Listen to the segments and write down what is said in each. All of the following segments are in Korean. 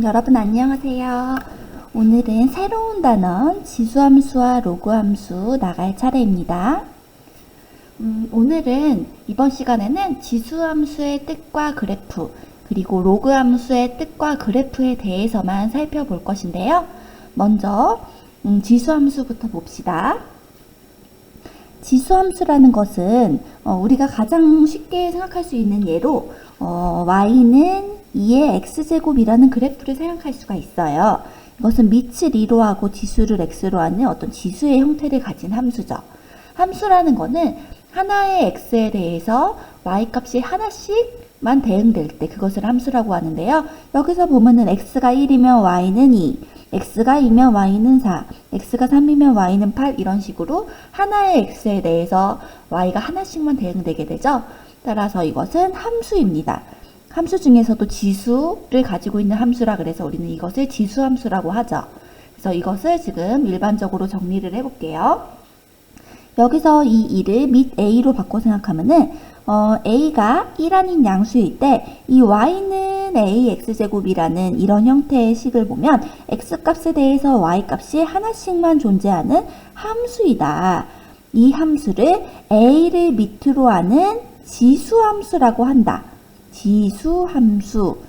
여러분 안녕하세요. 오늘은 새로운 단원 지수함수와 로그함수 나갈 차례입니다. 오늘은 이번 시간에는 지수함수의 뜻과 그래프 그리고 로그함수의 뜻과 그래프에 대해서만 살펴볼 것인데요. 먼저 지수함수부터 봅시다. 지수함수라는 것은 우리가 가장 쉽게 생각할 수 있는 예로 y는 2의 x제곱이라는 그래프를 생각할 수가 있어요. 이것은 밑을 2로 하고 지수를 x로 하는 어떤 지수의 형태를 가진 함수죠. 함수라는 거는 하나의 x에 대해서 y값이 하나씩만 대응될 때 그것을 함수라고 하는데요. 여기서 보면은 x가 1이면 y는 2, x가 2면 y는 4, x가 3이면 y는 8 이런 식으로 하나의 x에 대해서 y가 하나씩만 대응되게 되죠. 따라서 이것은 함수입니다. 함수 중에서도 지수를 가지고 있는 함수라 그래서 우리는 이것을 지수함수라고 하죠. 그래서 이것을 지금 일반적으로 정리를 해볼게요. 여기서 이 2를 밑 a로 바꿔 생각하면은 a가 1 아닌 양수일 때 이 y는 ax제곱이라는 이런 형태의 식을 보면 x값에 대해서 y값이 하나씩만 존재하는 함수이다. 이 함수를 a를 밑으로 하는 지수함수라고 한다. 지수함수라고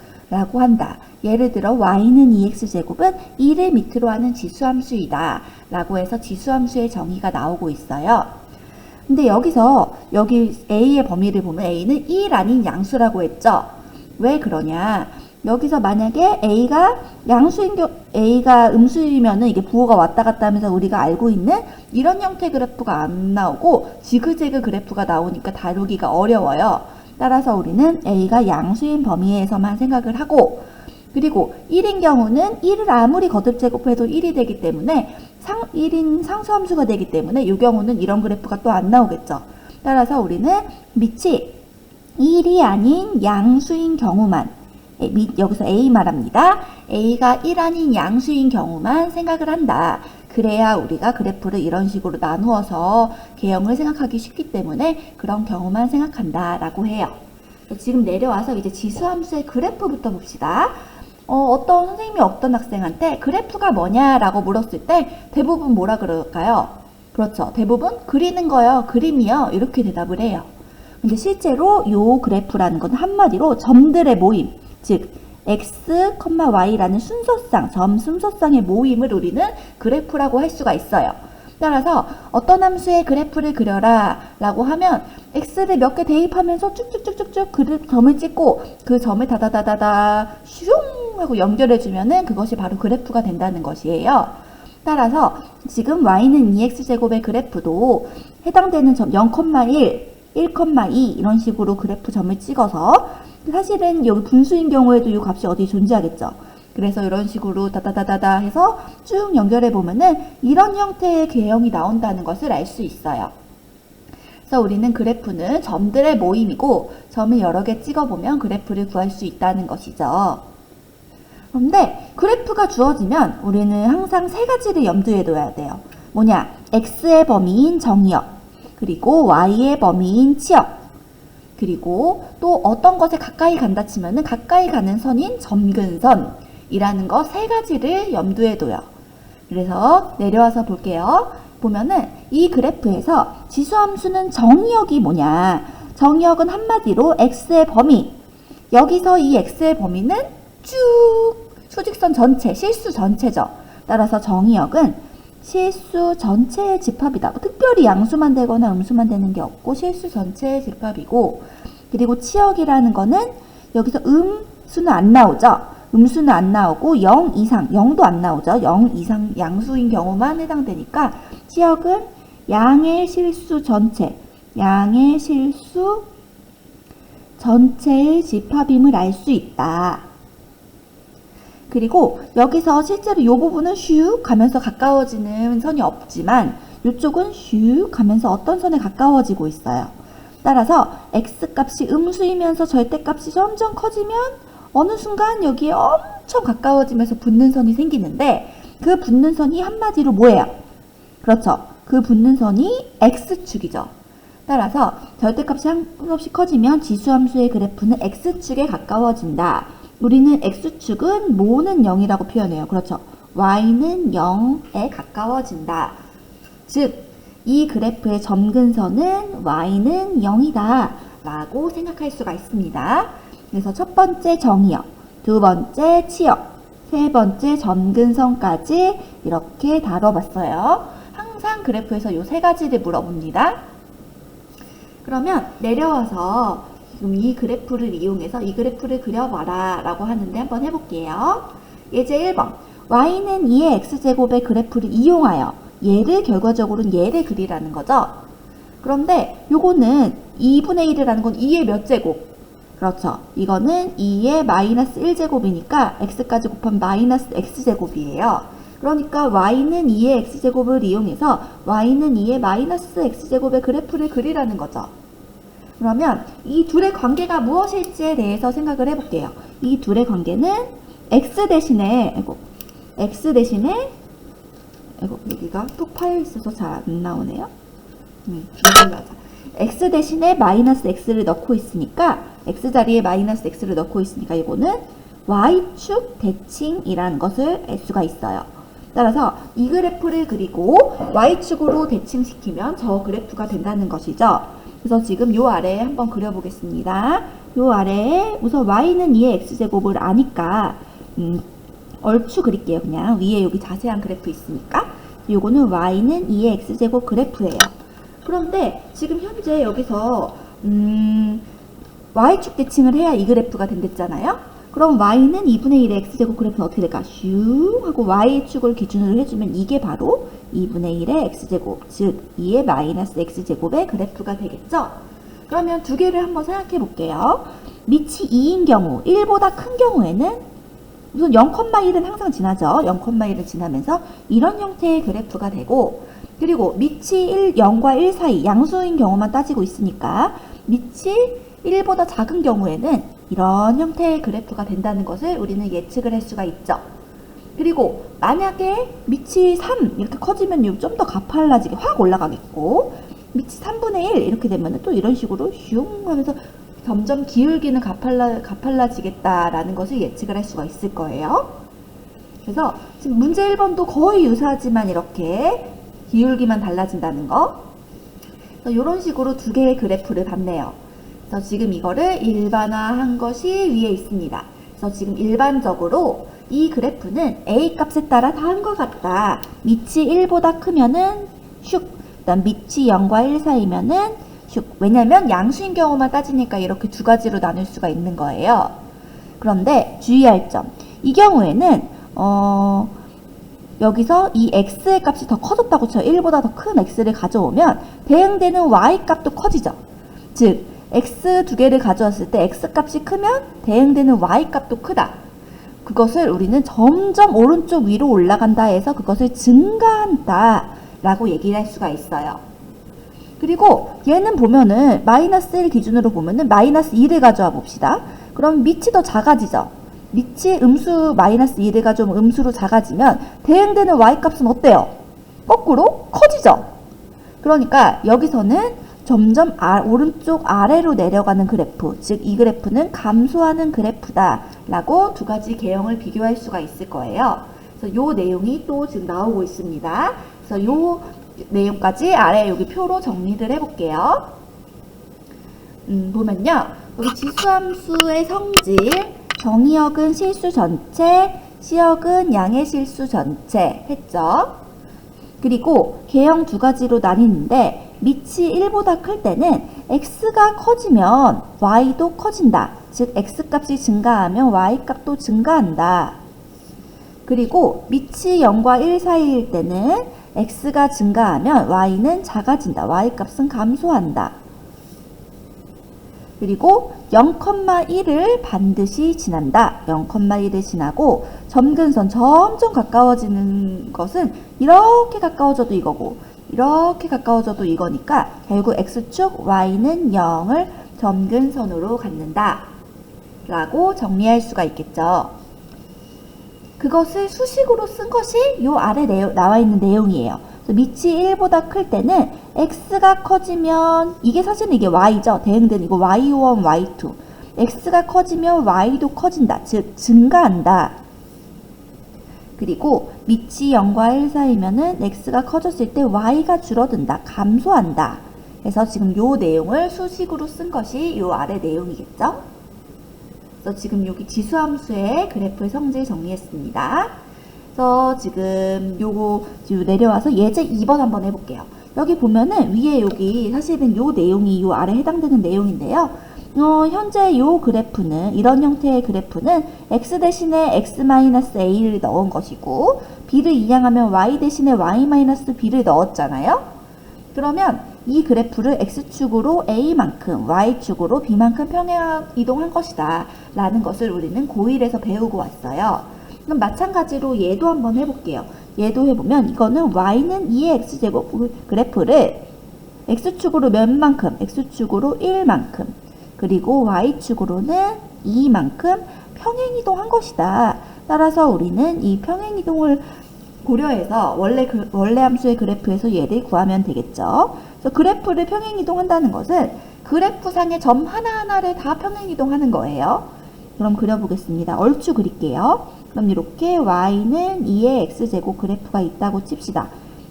한다. 예를 들어 y는 2x제곱은 2를 밑으로 하는 지수함수이다 라고 해서 지수함수의 정의가 나오고 있어요. 근데 여기 a의 범위를 보면 a는 1 아닌 양수라고 했죠. 왜 그러냐? 여기서 만약에 a가 음수이면은 이게 부호가 왔다 갔다 하면서 우리가 알고 있는 이런 형태 그래프가 안 나오고 지그재그 그래프가 나오니까 다루기가 어려워요. 따라서 우리는 a가 양수인 범위에서만 생각을 하고, 그리고 1인 경우는 1을 아무리 거듭 제곱해도 1이 되기 때문에 1인 상수함수가 되기 때문에 이 경우는 이런 그래프가 또 안 나오겠죠. 따라서 우리는 밑이 1이 아닌 양수인 경우만, 여기서 a 말합니다. a가 1 아닌 양수인 경우만 생각을 한다. 그래야 우리가 그래프를 이런 식으로 나누어서 개형을 생각하기 쉽기 때문에 그런 경우만 생각한다 라고 해요. 지금 내려와서 이제 지수함수의 그래프부터 봅시다. 어떤 선생님이 어떤 학생한테 그래프가 뭐냐라고 물었을 때 대부분 뭐라 그럴까요? 그렇죠. 대부분 그리는 거요, 그림이요 이렇게 대답을 해요. 근데 실제로 요 그래프라는 건 한마디로 점들의 모임, 즉 x, y라는 순서상, 점 순서상의 모임을 우리는 그래프라고 할 수가 있어요. 따라서 어떤 함수의 그래프를 그려라 라고 하면 x를 몇 개 대입하면서 쭉쭉쭉쭉쭉 점을 찍고 그 점을 다다다다다 슝 하고 연결해주면은 그것이 바로 그래프가 된다는 것이에요. 따라서 지금 y는 2x제곱의 그래프도 해당되는 점 0,1, 1,2 이런 식으로 그래프 점을 찍어서 사실은 여기 분수인 경우에도 이 값이 어디 존재하겠죠. 그래서 이런 식으로 다다다다다 해서 쭉 연결해 보면은 이런 형태의 개형이 나온다는 것을 알 수 있어요. 그래서 우리는 그래프는 점들의 모임이고 점을 여러 개 찍어보면 그래프를 구할 수 있다는 것이죠. 그런데 그래프가 주어지면 우리는 항상 세 가지를 염두에 둬야 돼요. 뭐냐? x의 범위인 정의역, 그리고 y의 범위인 치역, 그리고 또 어떤 것에 가까이 간다 치면은 가까이 가는 선인 점근선이라는 거 세 가지를 염두에 둬요. 그래서 내려와서 볼게요. 보면은 이 그래프에서 지수함수는 정의역이 뭐냐? 정의역은 한마디로 x의 범위. 여기서 이 x의 범위는 쭉 수직선 전체, 실수 전체죠. 따라서 정의역은 실수 전체의 집합이다. 특별히 양수만 되거나 음수만 되는 게 없고 실수 전체의 집합이고, 그리고 치역이라는 거는 여기서 음수는 안 나오죠. 음수는 안 나오고 0 이상, 0도 안 나오죠. 0 이상 양수인 경우만 해당되니까 치역은 양의 실수 전체, 양의 실수 전체의 집합임을 알 수 있다. 그리고 여기서 실제로 이 부분은 슉 가면서 가까워지는 선이 없지만 이쪽은 슉 가면서 어떤 선에 가까워지고 있어요. 따라서 x값이 음수이면서 절대값이 점점 커지면 어느 순간 여기에 엄청 가까워지면서 붙는 선이 생기는데 그 붙는 선이 한마디로 뭐예요? 그렇죠. 그 붙는 선이 x축이죠. 따라서 절대값이 한없이 커지면 지수함수의 그래프는 x축에 가까워진다. 우리는 x축은 모는 0이라고 표현해요. 그렇죠. y는 0에 가까워진다. 즉, 이 그래프의 점근선은 y는 0이다 라고 생각할 수가 있습니다. 그래서 첫 번째 정의역, 두 번째 치역, 세 번째 점근선까지 이렇게 다뤄봤어요. 항상 그래프에서 이 세 가지를 물어봅니다. 그러면 내려와서 지금 이 그래프를 이용해서 이 그래프를 그려봐라 라고 하는데 한번 해볼게요. 예제 1번, y는 2의 x제곱의 그래프를 이용하여 얘를 결과적으로는 얘를 그리라는 거죠. 그런데 요거는 2분의 1이라는 건 2의 몇 제곱? 그렇죠. 이거는 2의 마이너스 1제곱이니까 x까지 곱하면 마이너스 x제곱이에요. 그러니까 y는 2의 x제곱을 이용해서 y는 2의 마이너스 x제곱의 그래프를 그리라는 거죠. 그러면 이 둘의 관계가 무엇일지에 대해서 생각을 해볼게요. 이 둘의 관계는 x 대신에 여기가 톡 파여 있어서 잘 안 나오네요. 이걸로 하자. x 대신에 마이너스 x를 넣고 있으니까 x 자리에 마이너스 x를 넣고 있으니까 이거는 y축 대칭이라는 것을 알 수가 있어요. 따라서 이 그래프를 그리고 y축으로 대칭시키면 저 그래프가 된다는 것이죠. 그래서 지금 요 아래에 한번 그려보겠습니다. 요 아래에 우선 y는 2의 x제곱을 아니까 얼추 그릴게요. 그냥 위에 여기 자세한 그래프 있으니까. 요거는 y는 2의 x제곱 그래프예요. 그런데 지금 현재 여기서 y축 대칭을 해야 이 그래프가 된댔잖아요. 그럼 y는 2분의 1의 x제곱 그래프는 어떻게 될까? 슝 하고 y축을 기준으로 해주면 이게 바로 2분의 1의 x제곱, 즉 2의 마이너스 x제곱의 그래프가 되겠죠? 그러면 두 개를 한번 생각해 볼게요. 밑이 2인 경우, 1보다 큰 경우에는 우선 0,1은 항상 지나죠. 0,1을 지나면서 이런 형태의 그래프가 되고, 그리고 밑이 0과 1 사이 양수인 경우만 따지고 있으니까 밑이 1보다 작은 경우에는 이런 형태의 그래프가 된다는 것을 우리는 예측을 할 수가 있죠. 그리고 만약에 밑이 3 이렇게 커지면 좀 더 가팔라지게 확 올라가겠고, 밑이 3분의 1 이렇게 되면 또 이런 식으로 슝 하면서 점점 기울기는 가팔라지겠다라는 것을 예측을 할 수가 있을 거예요. 그래서 지금 문제 1번도 거의 유사하지만 이렇게 기울기만 달라진다는 거. 이런 식으로 두 개의 그래프를 봤네요. 그래서 지금 이거를 일반화한 것이 위에 있습니다. 그래서 지금 일반적으로 이 그래프는 a 값에 따라 다음과 같다. 밑이 1보다 크면은 슉, 그다음 밑이 0과 1 사이면은 슉. 왜냐면 양수인 경우만 따지니까 이렇게 두 가지로 나눌 수가 있는 거예요. 그런데 주의할 점. 이 경우에는 여기서 이 x의 값이 더 커졌다고 쳐요. 1보다 더 큰 x를 가져오면 대응되는 y 값도 커지죠. 즉 x 두 개를 가져왔을 때 x 값이 크면 대응되는 y 값도 크다. 그것을 우리는 점점 오른쪽 위로 올라간다 해서 그것을 증가한다 라고 얘기를 할 수가 있어요. 그리고 얘는 보면은 마이너스 1 기준으로 보면은 마이너스 2를 가져와 봅시다. 그럼 밑이 더 작아지죠. 밑이 음수 마이너스 2를 가져오면 음수로 작아지면 대응되는 y값은 어때요? 거꾸로 커지죠. 그러니까 여기서는 점점 오른쪽 아래로 내려가는 그래프, 즉 이 그래프는 감소하는 그래프다 라고 두 가지 개형을 비교할 수가 있을 거예요. 그래서 요 내용이 또 지금 나오고 있습니다. 그래서 요 내용까지 아래 여기 표로 정리를 해볼게요. 보면요. 여기 지수함수의 성질, 정의역은 실수 전체, 시역은 양의 실수 전체 했죠. 그리고 개형 두 가지로 나뉘는데 밑이 1보다 클 때는 x가 커지면 y도 커진다. 즉 x값이 증가하면 y값도 증가한다. 그리고 밑이 0과 1 사이일 때는 x가 증가하면 y는 작아진다. y값은 감소한다. 그리고 0,1을 반드시 지난다. 0,1을 지나고 점근선 점점 가까워지는 것은 이렇게 가까워져도 이거고 이렇게 가까워져도 이거니까 결국 x축 y는 0을 점근선으로 갖는다 라고 정리할 수가 있겠죠. 그것을 수식으로 쓴 것이 요 아래 나와 있는 내용이에요. 밑이 1보다 클 때는 x가 커지면 이게 사실은 이게 y죠. 대응된 이거 y1, y2. x가 커지면 y도 커진다. 즉 증가한다. 그리고 밑이 0과 1 사이면은 x가 커졌을 때 y가 줄어든다. 감소한다. 그래서 지금 요 내용을 수식으로 쓴 것이 요 아래 내용이겠죠? 그래서 지금 여기 지수함수의 그래프의 성질 정리했습니다. 그래서 지금 요거 내려와서 예제 2번 한번 해볼게요. 여기 보면은 위에 여기 사실은 요 내용이 요 아래 해당되는 내용인데요. 현재 요 그래프는 이런 형태의 그래프는 x 대신에 x-a를 넣은 것이고 b를 이항하면 y 대신에 y-b를 넣었잖아요. 그러면 이 그래프를 x축으로 a만큼 y축으로 b만큼 평행 이동한 것이다 라는 것을 우리는 고1에서 배우고 왔어요. 그럼 마찬가지로 얘도 한번 해볼게요. 얘도 해보면 이거는 y는 2의 x제곱 그래프를 x축으로 몇 만큼? x축으로 1만큼 그리고 y축으로는 2만큼 평행이동한 것이다. 따라서 우리는 이 평행이동을 고려해서 원래 함수의 그래프에서 얘를 구하면 되겠죠. 그래서 그래프를 평행이동한다는 것은 그래프상의 점 하나하나를 다 평행이동하는 거예요. 그럼 그려보겠습니다. 얼추 그릴게요. 그럼 이렇게 y는 2의 x제곱 그래프가 있다고 칩시다.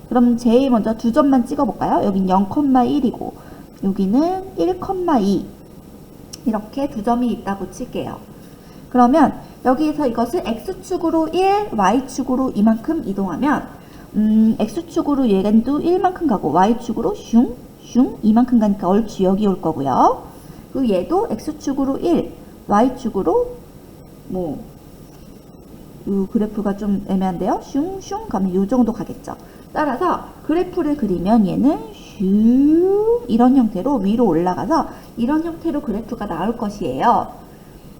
그럼 제일 먼저 두 점만 찍어볼까요? 여긴 0,1이고 여기는 1,2 이렇게 두 점이 있다고 칠게요. 그러면 여기에서 이것을 x축으로 1, y축으로 이만큼 이동하면 x축으로 얘도 1만큼 가고 y축으로 슝 이만큼 가니까 얼추 여기 올 거고요. 그리고 얘도 x축으로 1, y축으로 이 그래프가 좀 애매한데요. 슝 가면 이 정도 가겠죠. 따라서 그래프를 그리면 얘는 슝 이런 형태로 위로 올라가서 이런 형태로 그래프가 나올 것이에요.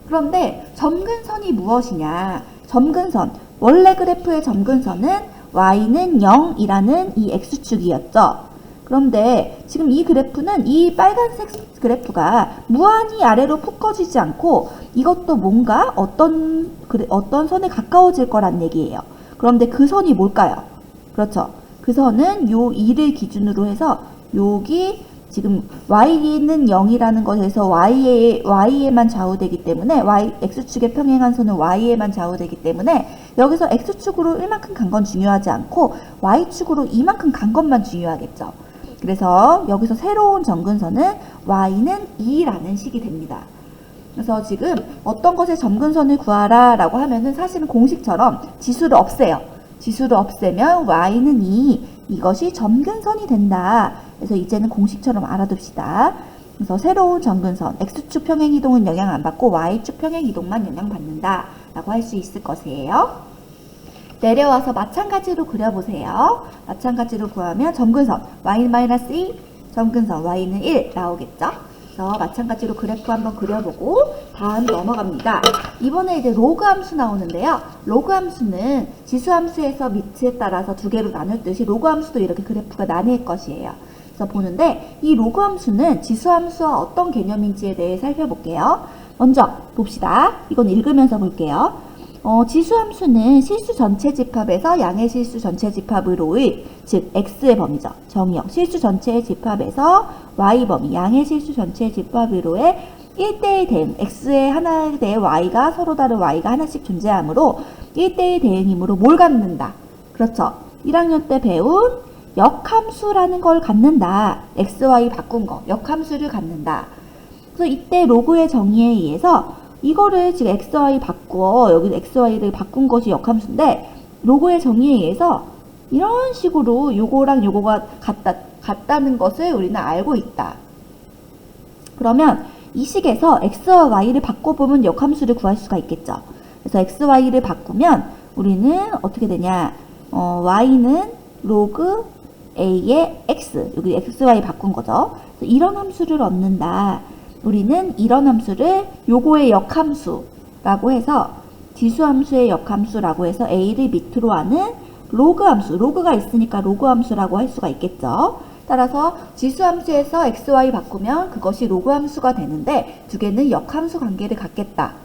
그런데 점근선이 무엇이냐? 점근선, 원래 그래프의 점근선은 y는 0이라는 이 x축이었죠. 그런데 지금 이 그래프는 이 빨간색 그래프가 무한히 아래로 푹 꺼지지 않고 이것도 뭔가 어떤 선에 가까워질 거란 얘기예요. 그런데 그 선이 뭘까요? 그렇죠. 그 선은 요 2를 기준으로 해서 여기 지금 y는 0이라는 것에서 y에만 좌우되기 때문에 x축에 평행한 선은 y에만 좌우되기 때문에 여기서 x축으로 1만큼 간 건 중요하지 않고 y축으로 이만큼 간 것만 중요하겠죠. 그래서 여기서 새로운 점근선은 y는 2라는 식이 됩니다. 그래서 지금 어떤 것의 점근선을 구하라 라고 하면은 사실은 공식처럼 지수를 없애요. 지수를 없애면 y는 2, 이것이 점근선이 된다. 그래서 이제는 공식처럼 알아둡시다. 그래서 새로운 점근선, x축 평행이동은 영향 안 받고 y축 평행이동만 영향받는다 라고 할 수 있을 것이에요. 내려와서 마찬가지로 그려보세요. 마찬가지로 구하면 점근선 y-2, 점근선 y는 1 나오겠죠? 그래서 마찬가지로 그래프 한번 그려보고 다음 넘어갑니다. 이번에 이제 로그 함수 나오는데요. 로그 함수는 지수 함수에서 밑에 따라서 두 개로 나눴듯이 로그 함수도 이렇게 그래프가 나뉠 것이에요. 그래서 보는데 이 로그 함수는 지수 함수와 어떤 개념인지에 대해 살펴볼게요. 먼저 봅시다. 이건 읽으면서 볼게요. 지수함수는 실수 전체 집합에서 양의 실수 전체 집합으로의 즉 x의 범위죠. 정의형 실수 전체의 집합에서 y 범위 양의 실수 전체 집합으로의 1대1 대응 x의 하나 대 y가 서로 다른 y가 하나씩 존재하므로 1대1 대응이므로 뭘 갖는다? 그렇죠. 1학년 때 배운 역함수라는 걸 갖는다. x, y 바꾼 거 역함수를 갖는다. 그래서 이때 로그의 정의에 의해서 이거를 지금 xy 바꾸어 여기 xy를 바꾼 것이 역함수인데 로그의 정의에 의해서 이런 식으로 요거랑 요거가 같다는 것을 우리는 알고 있다. 그러면 이 식에서 x와 y를 바꿔보면 역함수를 구할 수가 있겠죠. 그래서 xy를 바꾸면 우리는 어떻게 되냐? y는 로그 a의 x 여기 xy 바꾼 거죠. 그래서 이런 함수를 얻는다. 우리는 이런 함수를 요거의 역함수라고 해서 지수함수의 역함수라고 해서 a를 밑으로 하는 로그 함수, 로그가 있으니까 로그 함수라고 할 수가 있겠죠. 따라서 지수함수에서 xy 바꾸면 그것이 로그 함수가 되는데 두 개는 역함수 관계를 갖겠다.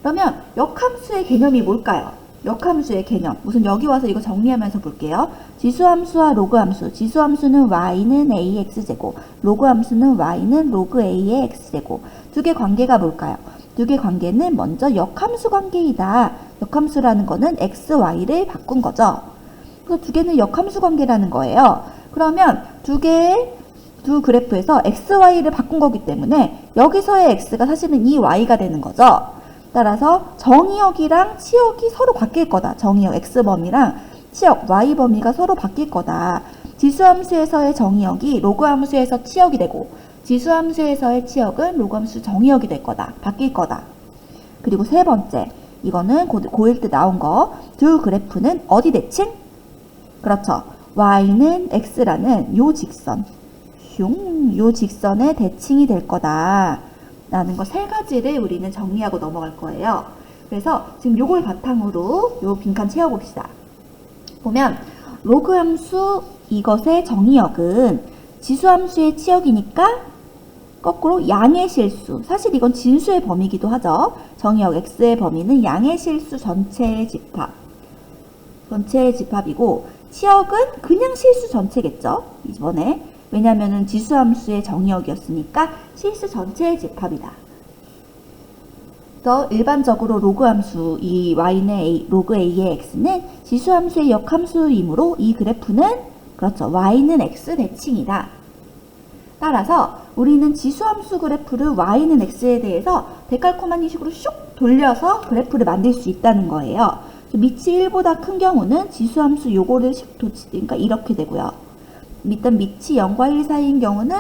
그러면 역함수의 개념이 뭘까요? 역함수의 개념. 우선 여기 와서 이거 정리하면서 볼게요. 지수함수와 로그함수. 지수함수는 y는 ax제곱, 로그함수는 y는 로그 a의 x제곱. 두 개 관계가 뭘까요? 두 개 관계는 먼저 역함수 관계이다. 역함수라는 거는 x, y를 바꾼 거죠. 그래서 두 개는 역함수 관계라는 거예요. 그러면 두 그래프에서 x, y를 바꾼 거기 때문에 여기서의 x가 사실은 이 y가 되는 거죠. 따라서 정의역이랑 치역이 서로 바뀔 거다. 정의역 x범위랑 치역 y범위가 서로 바뀔 거다. 지수함수에서의 정의역이 로그함수에서 치역이 되고 지수함수에서의 치역은 로그함수 정의역이 될 거다. 바뀔 거다. 그리고 세 번째, 이거는 고1 때 나온 거. 두 그래프는 어디 대칭? 그렇죠. y는 x라는 요 직선, 요 직선의 대칭이 될 거다. 라는 거 세 가지를 우리는 정리하고 넘어갈 거예요. 그래서 지금 요걸 바탕으로 요 빈칸 채워봅시다. 보면 로그 함수 이것의 정의역은 지수함수의 치역이니까 거꾸로 양의 실수. 사실 이건 진수의 범위이기도 하죠. 정의역 x의 범위는 양의 실수 전체의 집합. 전체의 집합이고 치역은 그냥 실수 전체겠죠. 이번에. 왜냐면은 지수함수의 정의역이었으니까 실수 전체의 집합이다. 그래서 일반적으로 로그함수, 이 y는 로그 a의 x는 지수함수의 역함수이므로 이 그래프는 그렇죠. y는 x 대칭이다. 따라서 우리는 지수함수 그래프를 y는 x에 대해서 데칼코마니 식으로 슉 돌려서 그래프를 만들 수 있다는 거예요. 밑이 1보다 큰 경우는 지수함수 요거를 슉 그러니까 이렇게 되고요. 일단 밑이 0과 1 사이인 경우는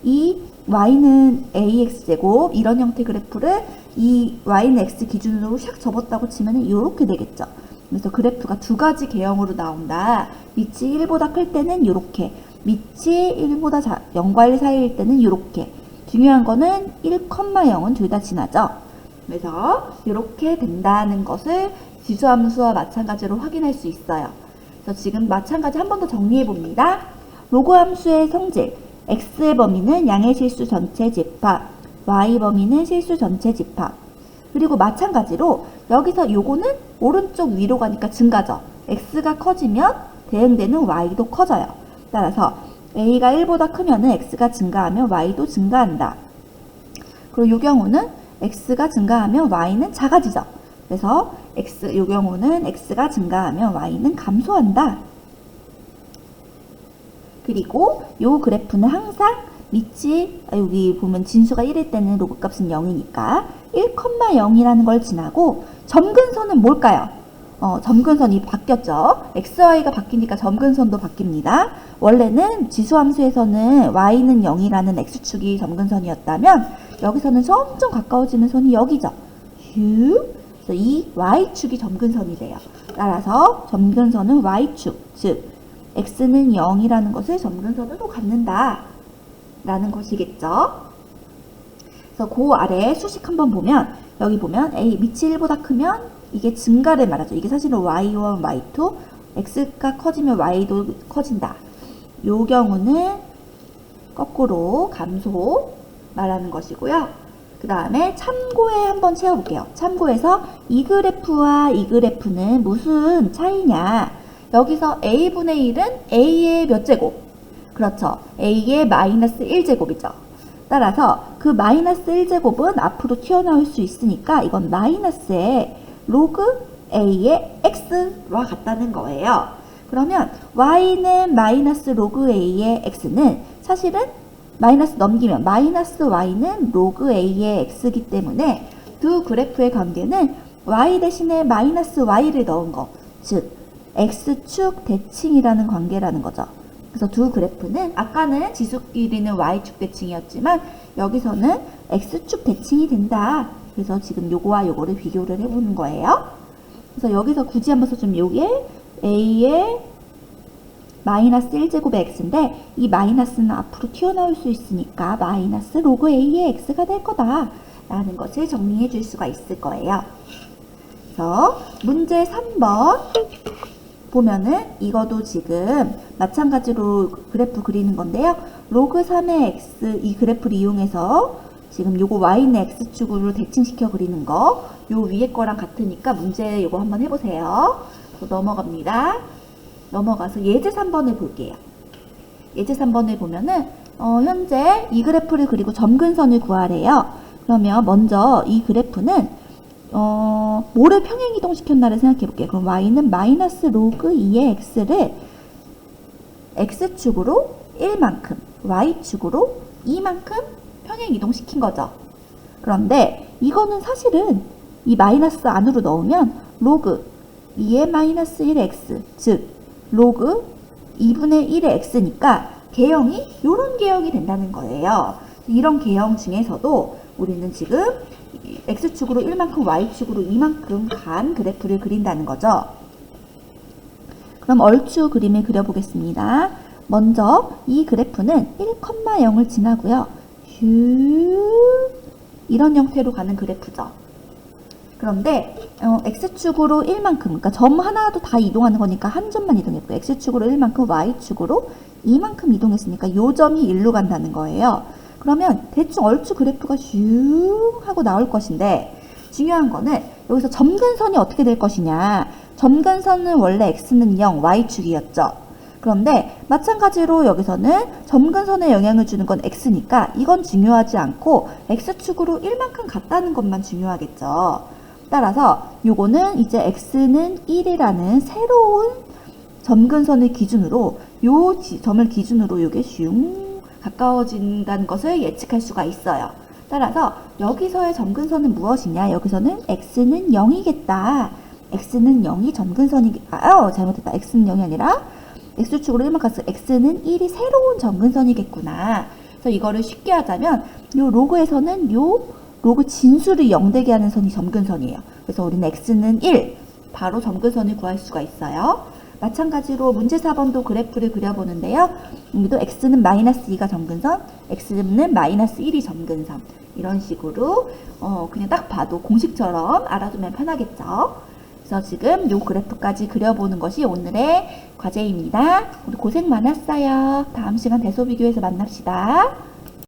이 y는 ax제곱 이런 형태 그래프를 이 y는 x 기준으로 샥 접었다고 치면 이렇게 되겠죠. 그래서 그래프가 두 가지 개형으로 나온다. 밑이 1보다 클 때는 이렇게, 밑이 1보다 0과 1 사이일 때는 이렇게. 중요한 거는 1,0은 둘 다 지나죠. 그래서 이렇게 된다는 것을 지수함수와 마찬가지로 확인할 수 있어요. 그래서 지금 마찬가지 한 번 더 정리해 봅니다. 로그함수의 성질, x의 범위는 양의 실수 전체 집합, y 범위는 실수 전체 집합. 그리고 마찬가지로 여기서 요거는 오른쪽 위로 가니까 증가죠. x가 커지면 대응되는 y도 커져요. 따라서 a가 1보다 크면은 x가 증가하면 y도 증가한다. 그리고 요 경우는 x가 증가하면 y는 작아지죠. 그래서 요 경우는 x가 증가하면 y는 감소한다. 그리고 요 그래프는 항상 밑이 여기 보면 진수가 1일 때는 로그 값은 0이니까 1,0이라는 걸 지나고 점근선은 뭘까요? 점근선이 바뀌었죠. xy가 바뀌니까 점근선도 바뀝니다. 원래는 지수함수에서는 y는 0이라는 x축이 점근선이었다면 여기서는 점점 가까워지는 선이 여기죠. 그래서 이 y축이 점근선이 돼요. 따라서 점근선은 y축, 즉 x는 0이라는 것을 점근선으로 갖는다 라는 것이겠죠. 그래서 그 아래 수식 한번 보면 여기 보면 a 밑이 1보다 크면 이게 증가를 말하죠. 이게 사실은 y1, y2 x가 커지면 y도 커진다. 요 경우는 거꾸로 감소 말하는 것이고요. 그 다음에 참고에 한번 채워볼게요. 참고에서 이 그래프와 이 그래프는 무슨 차이냐. 여기서 a분의 1은 a의 몇 제곱? 그렇죠. a의 마이너스 1제곱이죠. 따라서 그 마이너스 1제곱은 앞으로 튀어나올 수 있으니까 이건 마이너스의 로그 a의 x와 같다는 거예요. 그러면 y는 마이너스 로그 a의 x는 사실은 마이너스 넘기면 마이너스 y는 로그 a의 x이기 때문에 두 그래프의 관계는 y 대신에 마이너스 y를 넣은 거, 즉 x축 대칭이라는 관계라는 거죠. 그래서 두 그래프는 아까는 지수끼리는 y축 대칭이었지만 여기서는 x축 대칭이 된다. 그래서 지금 요거와 요거를 비교를 해보는 거예요. 그래서 여기서 굳이 한번 써주면 요게 a의 마이너스 1제곱의 x인데 이 마이너스는 앞으로 튀어나올 수 있으니까 마이너스 로그 a의 x가 될 거다 라는 것을 정리해 줄 수가 있을 거예요. 그래서 문제 3번 보면은 이거도 지금 마찬가지로 그래프 그리는 건데요. 로그 3의 x 이 그래프를 이용해서 지금 요거 y는 x축으로 대칭시켜 그리는 거, 요 위에 거랑 같으니까 문제 요거 한번 해보세요. 넘어갑니다. 넘어가서 예제 3번을 볼게요. 예제 3번을 보면은 현재 이 그래프를 그리고 점근선을 구하래요. 그러면 먼저 이 그래프는 뭐를 평행이동 시켰나를 생각해 볼게요. 그럼 y는 마이너스 로그 2의 x를 x축으로 1만큼, y축으로 2만큼 평행이동 시킨 거죠. 그런데 이거는 사실은 이 마이너스 안으로 넣으면 로그 2의 마이너스 1x, 즉 로그 2분의 1의 x니까 개형이 이런 개형이 된다는 거예요. 이런 개형 중에서도 우리는 지금 x축으로 1만큼, y축으로 2만큼 간 그래프를 그린다는 거죠. 그럼 얼추 그림을 그려보겠습니다. 먼저 이 그래프는 1,0을 지나고요. 휴 이런 형태로 가는 그래프죠. 그런데 x축으로 1만큼, 그러니까 점 하나도 다 이동하는 거니까 한 점만 이동해볼게요. x축으로 1만큼, y축으로 2만큼 이동했으니까 요 점이 1로 간다는 거예요. 그러면 대충 얼추 그래프가 슝 하고 나올 것인데, 중요한 거는 여기서 점근선이 어떻게 될 것이냐. 점근선은 원래 x는 0, y축이었죠. 그런데 마찬가지로 여기서는 점근선에 영향을 주는 건 x니까 이건 중요하지 않고 x축으로 1만큼 갔다는 것만 중요하겠죠. 따라서 요거는 이제 x는 1이라는 새로운 점근선을 기준으로 요 점을 기준으로 요게 슝 가까워진다는 것을 예측할 수가 있어요. 따라서 여기서의 점근선은 무엇이냐? 여기서는 x는 0이겠다. x는 0이 점근선이 잘못했다. x는 0이 아니라 x축으로 1만 갔어. x는 1이 새로운 점근선이겠구나. 그래서 이거를 쉽게 하자면 요 로그에서는 요 로그 진수를 0되게 하는 선이 점근선이에요. 그래서 우리는 x는 1, 바로 점근선을 구할 수가 있어요. 마찬가지로 문제 4번도 그래프를 그려보는데요. 여기도 x는 마이너스 2가 점근선, x는 마이너스 1이 점근선. 이런 식으로 그냥 딱 봐도 공식처럼 알아두면 편하겠죠. 그래서 지금 요 그래프까지 그려보는 것이 오늘의 과제입니다. 우리 고생 많았어요. 다음 시간 대소비교에서 만납시다.